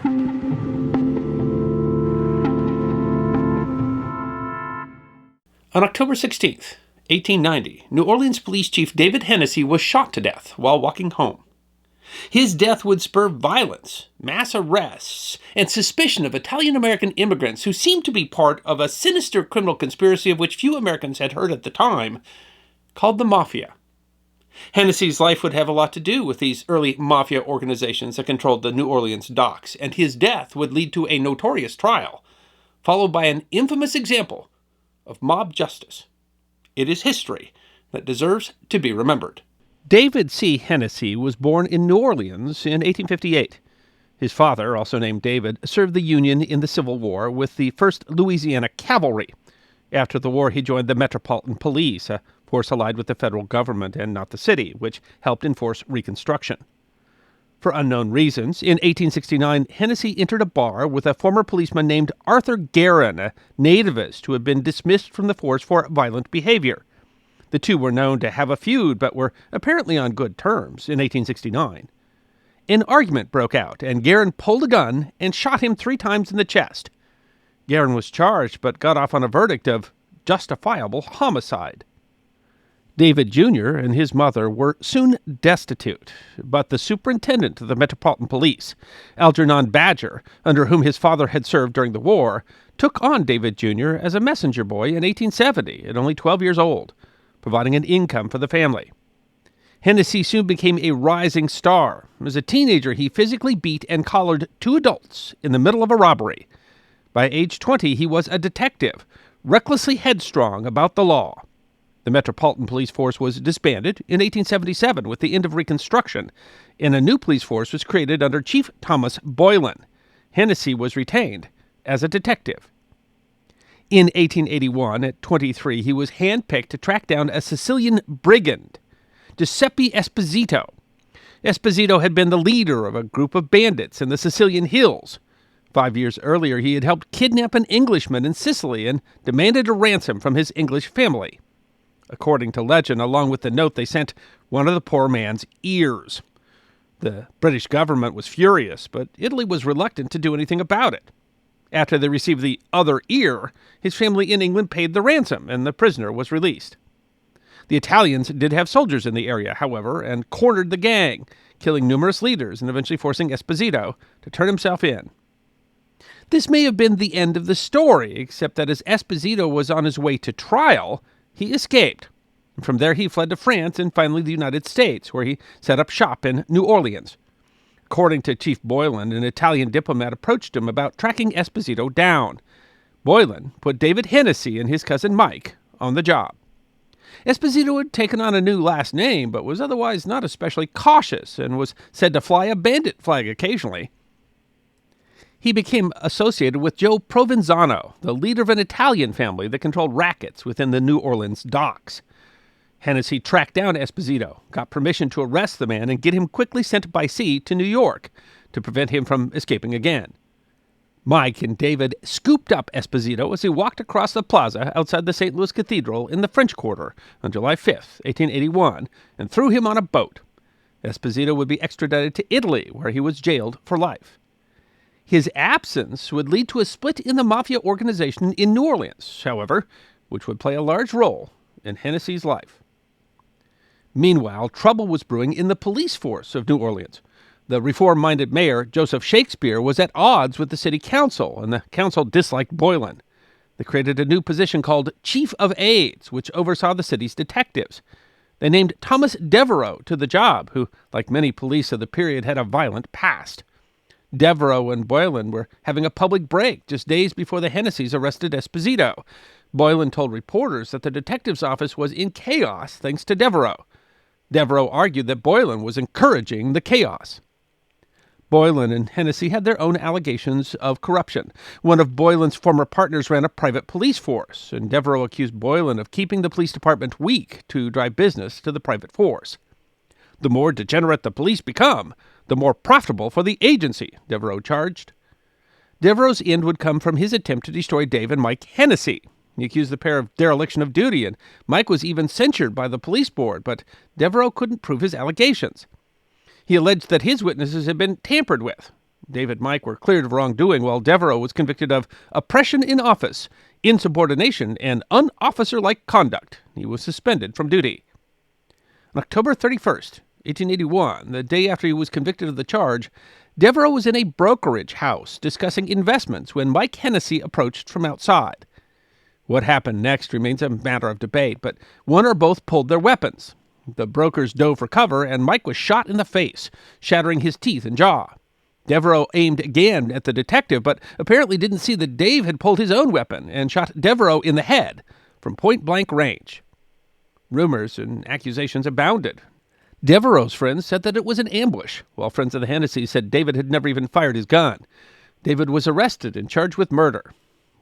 On October 16th, 1890, New Orleans Police Chief David Hennessy was shot to death while walking home. His death would spur violence, mass arrests, and suspicion of Italian-American immigrants who seemed to be part of a sinister criminal conspiracy of which few Americans had heard at the time, called the Mafia. Hennessy's life would have a lot to do with these early Mafia organizations that controlled the New Orleans docks, and his death would lead to a notorious trial, followed by an infamous example of mob justice. It is history that deserves to be remembered. David C. Hennessy was born in New Orleans in 1858. His father, also named David, served the Union in the Civil War with the 1st Louisiana Cavalry. After the war, he joined the Metropolitan Police, a force allied with the federal government and not the city, which helped enforce Reconstruction. For unknown reasons, in 1869, Hennessy entered a bar with a former policeman named Arthur Guerin, a nativist who had been dismissed from the force for violent behavior. The two were known to have a feud, but were apparently on good terms in 1869. An argument broke out, and Guerin pulled a gun and shot him 3 times in the chest. Guerin was charged, but got off on a verdict of justifiable homicide. David Jr. and his mother were soon destitute, but the superintendent of the Metropolitan Police, Algernon Badger, under whom his father had served during the war, took on David Jr. as a messenger boy in 1870 at only 12 years old, providing an income for the family. Hennessy soon became a rising star. As a teenager, he physically beat and collared 2 adults in the middle of a robbery. By age 20, he was a detective, recklessly headstrong about the law. The Metropolitan Police Force was disbanded in 1877 with the end of Reconstruction, and a new police force was created under Chief Thomas Boylan. Hennessy was retained as a detective. In 1881, at 23, he was handpicked to track down a Sicilian brigand, Giuseppe Esposito. Esposito had been the leader of a group of bandits in the Sicilian hills. 5 years earlier, he had helped kidnap an Englishman in Sicily and demanded a ransom from his English family. According to legend, along with the note, they sent one of the poor man's ears. The British government was furious, but Italy was reluctant to do anything about it. After they received the other ear, his family in England paid the ransom, and the prisoner was released. The Italians did have soldiers in the area, however, and cornered the gang, killing numerous leaders and eventually forcing Esposito to turn himself in. This may have been the end of the story, except that as Esposito was on his way to trial, he escaped. From there, he fled to France and finally the United States, where he set up shop in New Orleans. According to Chief Boylan, an Italian diplomat approached him about tracking Esposito down. Boylan put David Hennessy and his cousin Mike on the job. Esposito had taken on a new last name, but was otherwise not especially cautious and was said to fly a bandit flag occasionally. He became associated with Joe Provenzano, the leader of an Italian family that controlled rackets within the New Orleans docks. Hennessy tracked down Esposito, got permission to arrest the man, and get him quickly sent by sea to New York to prevent him from escaping again. Mike and David scooped up Esposito as he walked across the plaza outside the St. Louis Cathedral in the French Quarter on July 5th, 1881, and threw him on a boat. Esposito would be extradited to Italy, where he was jailed for life. His absence would lead to a split in the Mafia organization in New Orleans, however, which would play a large role in Hennessy's life. Meanwhile, trouble was brewing in the police force of New Orleans. The reform-minded mayor, Joseph Shakespeare, was at odds with the city council, and the council disliked Boylan. They created a new position called Chief of Aids, which oversaw the city's detectives. They named Thomas Devereaux to the job, who, like many police of the period, had a violent past. Devereaux and Boylan were having a public break just days before the Hennessys arrested Esposito. Boylan told reporters that the detective's office was in chaos thanks to Devereaux. Devereaux argued that Boylan was encouraging the chaos. Boylan and Hennessy had their own allegations of corruption. One of Boylan's former partners ran a private police force, and Devereaux accused Boylan of keeping the police department weak to drive business to the private force. The more degenerate the police become, the more profitable for the agency, Devereaux charged. Devereaux's end would come from his attempt to destroy Dave and Mike Hennessy. He accused the pair of dereliction of duty, and Mike was even censured by the police board, but Devereaux couldn't prove his allegations. He alleged that his witnesses had been tampered with. David and Mike were cleared of wrongdoing, while Devereaux was convicted of oppression in office, insubordination, and unofficer-like conduct. He was suspended from duty. On October 31st, 1881, the day after he was convicted of the charge, Devereaux was in a brokerage house discussing investments when Mike Hennessy approached from outside. What happened next remains a matter of debate, but one or both pulled their weapons. The brokers dove for cover, and Mike was shot in the face, shattering his teeth and jaw. Devereaux aimed again at the detective, but apparently didn't see that Dave had pulled his own weapon and shot Devereaux in the head from point-blank range. Rumors and accusations abounded. Devereaux's friends said that it was an ambush, while friends of the Hennessys said David had never even fired his gun. David was arrested and charged with murder.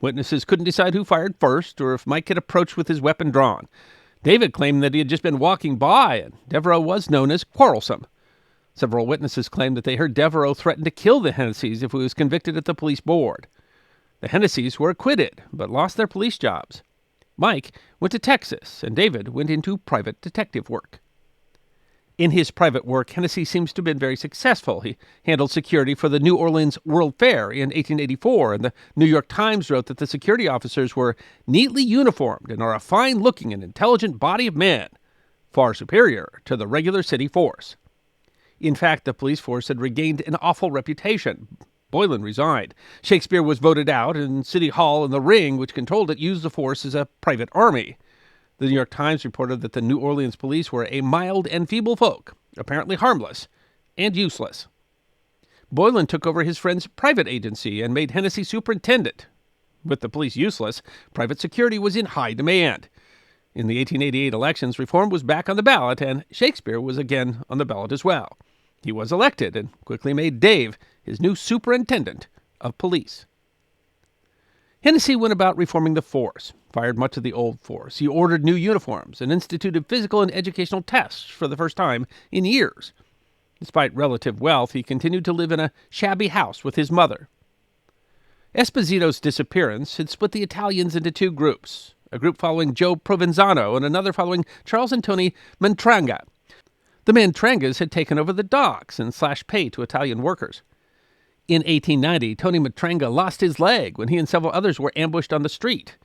Witnesses couldn't decide who fired first or if Mike had approached with his weapon drawn. David claimed that he had just been walking by, and Devereaux was known as quarrelsome. Several witnesses claimed that they heard Devereaux threaten to kill the Hennessys if he was convicted at the police board. The Hennessys were acquitted, but lost their police jobs. Mike went to Texas, and David went into private detective work. In his private work, Hennessy seems to have been very successful. He handled security for the New Orleans World Fair in 1884, and the New York Times wrote that the security officers were neatly uniformed and are a fine-looking and intelligent body of men, far superior to the regular city force. In fact, the police force had regained an awful reputation. Boylan resigned. Shakespeare was voted out, and City Hall and the Ring, which controlled it, used the force as a private army. The New York Times reported that the New Orleans police were a mild and feeble folk, apparently harmless and useless. Boylan took over his friend's private agency and made Hennessy superintendent. With the police useless, private security was in high demand. In the 1888 elections, reform was back on the ballot, and Shakespeare was again on the ballot as well. He was elected and quickly made Dave his new superintendent of police. Hennessy went about reforming the force, fired much of the old force. He ordered new uniforms and instituted physical and educational tests for the first time in years. Despite relative wealth, he continued to live in a shabby house with his mother. Esposito's disappearance had split the Italians into two groups, a group following Joe Provenzano and another following Charles and Tony Mantranga. The Mantrangas had taken over the docks and slashed pay to Italian workers. In 1890, Tony Mantranga lost his leg when he and several others were ambushed on the street.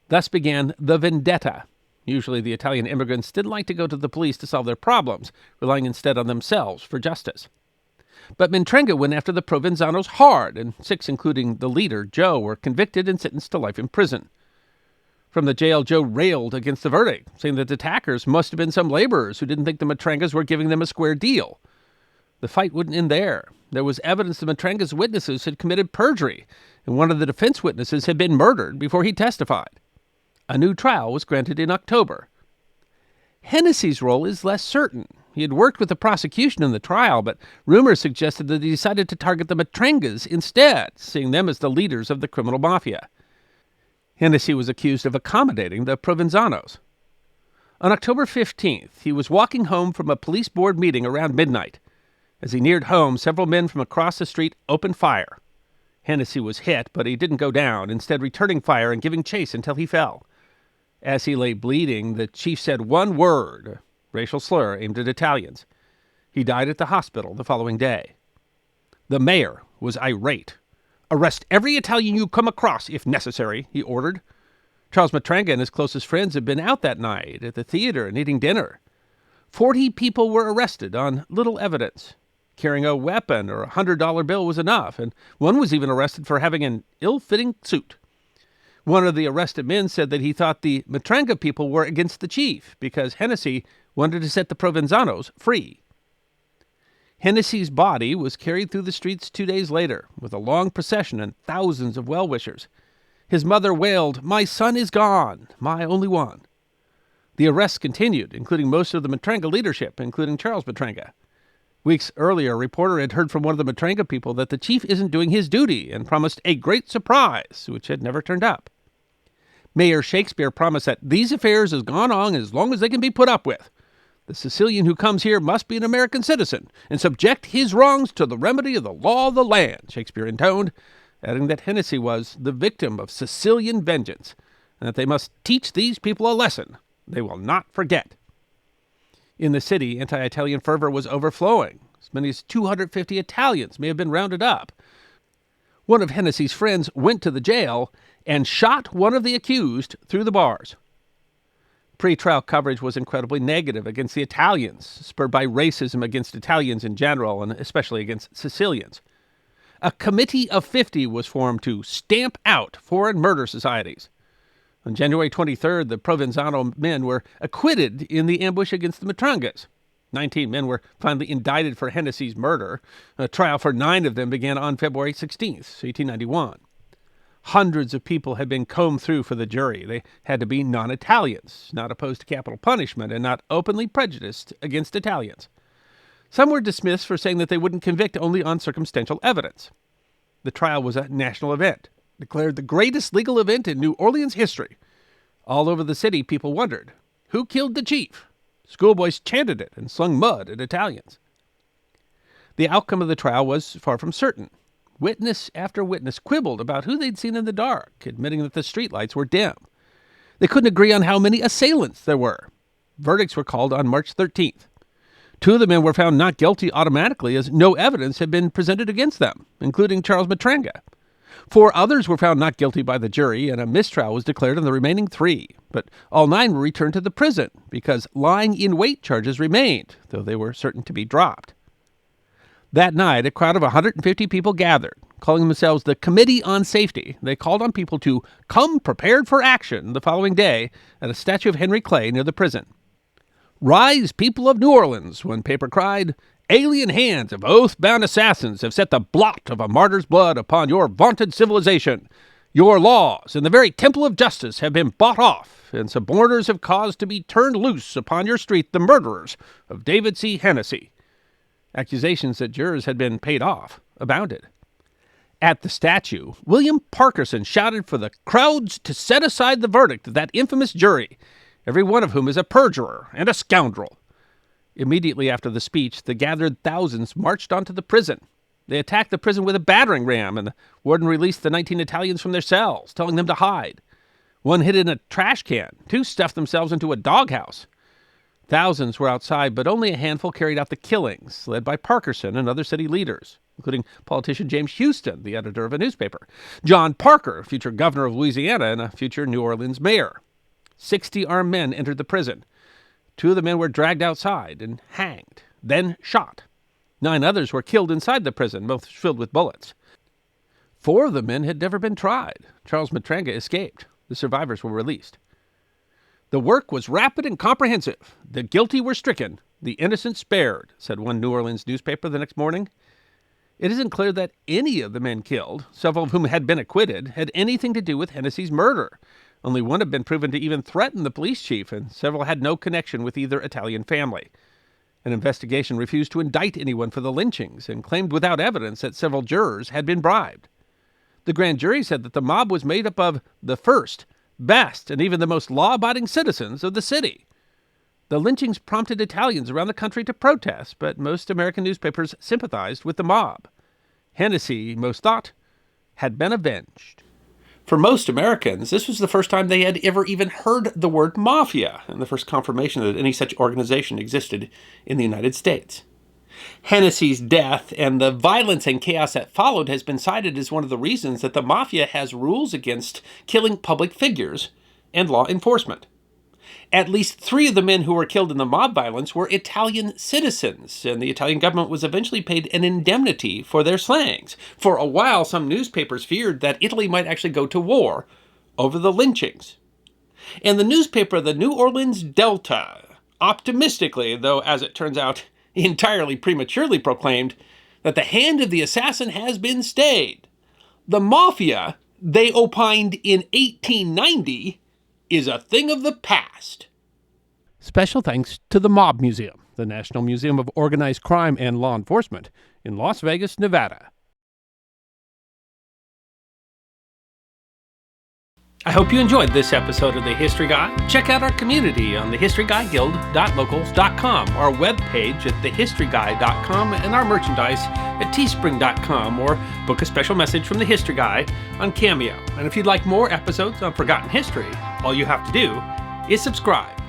Thus began the vendetta. Usually the Italian immigrants didn't like to go to the police to solve their problems, relying instead on themselves for justice. But Mantranga went after the Provenzanos hard, and 6, including the leader, Joe, were convicted and sentenced to life in prison. From the jail, Joe railed against the verdict, saying that the attackers must have been some laborers who didn't think the Matrangas were giving them a square deal. The fight wouldn't end there. There was evidence the Matranga's witnesses had committed perjury, and one of the defense witnesses had been murdered before he testified. A new trial was granted in October. Hennessy's role is less certain. He had worked with the prosecution in the trial, but rumors suggested that he decided to target the Matrangas instead, seeing them as the leaders of the criminal mafia. Hennessy was accused of accommodating the Provenzanos. On October 15th, he was walking home from a police board meeting around midnight. As he neared home, several men from across the street opened fire. Hennessy was hit, but he didn't go down, instead returning fire and giving chase until he fell. As he lay bleeding, the chief said one word, a racial slur aimed at Italians. He died at the hospital the following day. The mayor was irate. "Arrest every Italian you come across, if necessary," he ordered. Charles Matranga and his closest friends had been out that night at the theater and eating dinner. 40 people were arrested on little evidence. Carrying a weapon or a $100 bill was enough, and one was even arrested for having an ill-fitting suit. One of the arrested men said that he thought the Matranga people were against the chief because Hennessy wanted to set the Provenzanos free. Hennessy's body was carried through the streets 2 days later with a long procession and thousands of well-wishers. His mother wailed, "My son is gone, my only one." The arrests continued, including most of the Matranga leadership, including Charles Matranga. Weeks earlier, a reporter had heard from one of the Matranga people that the chief isn't doing his duty and promised a great surprise, which had never turned up. Mayor Shakespeare promised that these affairs has gone on as long as they can be put up with. The Sicilian who comes here must be an American citizen and subject his wrongs to the remedy of the law of the land, Shakespeare intoned, adding that Hennessy was the victim of Sicilian vengeance and that they must teach these people a lesson they will not forget. In the city, anti-Italian fervor was overflowing. As many as 250 Italians may have been rounded up. One of Hennessey's friends went to the jail and shot one of the accused through the bars. Pre-trial coverage was incredibly negative against the Italians, spurred by racism against Italians in general, and especially against Sicilians. A committee of 50 was formed to stamp out foreign murder societies. On January 23rd, the Provenzano men were acquitted in the ambush against the Matrangas. 19 men were finally indicted for Hennessey's murder. A trial for 9 of them began on February 16th, 1891. Hundreds of people had been combed through for the jury. They had to be non-Italians, not opposed to capital punishment, and not openly prejudiced against Italians. Some were dismissed for saying that they wouldn't convict only on circumstantial evidence. The trial was a national event, declared the greatest legal event in New Orleans history. All over the city, people wondered, who killed the chief? Schoolboys chanted it and slung mud at Italians. The outcome of the trial was far from certain. Witness after witness quibbled about who they'd seen in the dark, admitting that the streetlights were dim. They couldn't agree on how many assailants there were. Verdicts were called on March 13th. 2 of the men were found not guilty automatically, as no evidence had been presented against them, including Charles Matranga. 4 others were found not guilty by the jury, and a mistrial was declared on the remaining 3. But all 9 were returned to the prison because lying-in-wait charges remained, though they were certain to be dropped. That night, a crowd of 150 people gathered. Calling themselves the Committee on Safety, they called on people to come prepared for action the following day at a statue of Henry Clay near the prison. "Rise, people of New Orleans," one paper cried. "Alien hands of oath-bound assassins have set the blot of a martyr's blood upon your vaunted civilization. Your laws and the very temple of justice have been bought off, and suborners have caused to be turned loose upon your street the murderers of David C. Hennessy." Accusations that jurors had been paid off abounded. At the statue, William Parkerson shouted for the crowds to set aside the verdict of that infamous jury, every one of whom is a perjurer and a scoundrel. Immediately after the speech, the gathered thousands marched onto the prison. They attacked the prison with a battering ram, and the warden released the 19 Italians from their cells, telling them to hide. 1 hid in a trash can. 2 stuffed themselves into a doghouse. Thousands were outside, but only a handful carried out the killings, led by Parkerson and other city leaders, including politician James Houston, the editor of a newspaper, John Parker, future governor of Louisiana and a future New Orleans mayor. 60 armed men entered the prison. 2 of the men were dragged outside and hanged, then shot. 9 others were killed inside the prison, both filled with bullets. 4 of the men had never been tried. Charles Matranga escaped. The survivors were released. "The work was rapid and comprehensive. The guilty were stricken, the innocent spared," said one New Orleans newspaper the next morning. It isn't clear that any of the men killed, several of whom had been acquitted, had anything to do with Hennessey's murder. Only one had been proven to even threaten the police chief, and several had no connection with either Italian family. An investigation refused to indict anyone for the lynchings and claimed without evidence that several jurors had been bribed. The grand jury said that the mob was made up of the first, best, and even the most law-abiding citizens of the city. The lynchings prompted Italians around the country to protest, but most American newspapers sympathized with the mob. Hennessy, most thought, had been avenged. For most Americans, this was the first time they had ever even heard the word mafia, and the first confirmation that any such organization existed in the United States. Hennessy's death and the violence and chaos that followed has been cited as one of the reasons that the Mafia has rules against killing public figures and law enforcement. At least 3 of the men who were killed in the mob violence were Italian citizens, and the Italian government was eventually paid an indemnity for their slayings. For a while, some newspapers feared that Italy might actually go to war over the lynchings. And the newspaper, the New Orleans Delta, optimistically, though as it turns out, entirely prematurely proclaimed that the hand of the assassin has been stayed. The Mafia, they opined in 1890, is a thing of the past. Special thanks to the Mob Museum, the National Museum of Organized Crime and Law Enforcement in Las Vegas, Nevada. I hope you enjoyed this episode of The History Guy. Check out our community on thehistoryguideguild.locals.com, our webpage at thehistoryguy.com, and our merchandise at teespring.com, or book a special message from The History Guy on Cameo. And if you'd like more episodes on forgotten history, all you have to do is subscribe.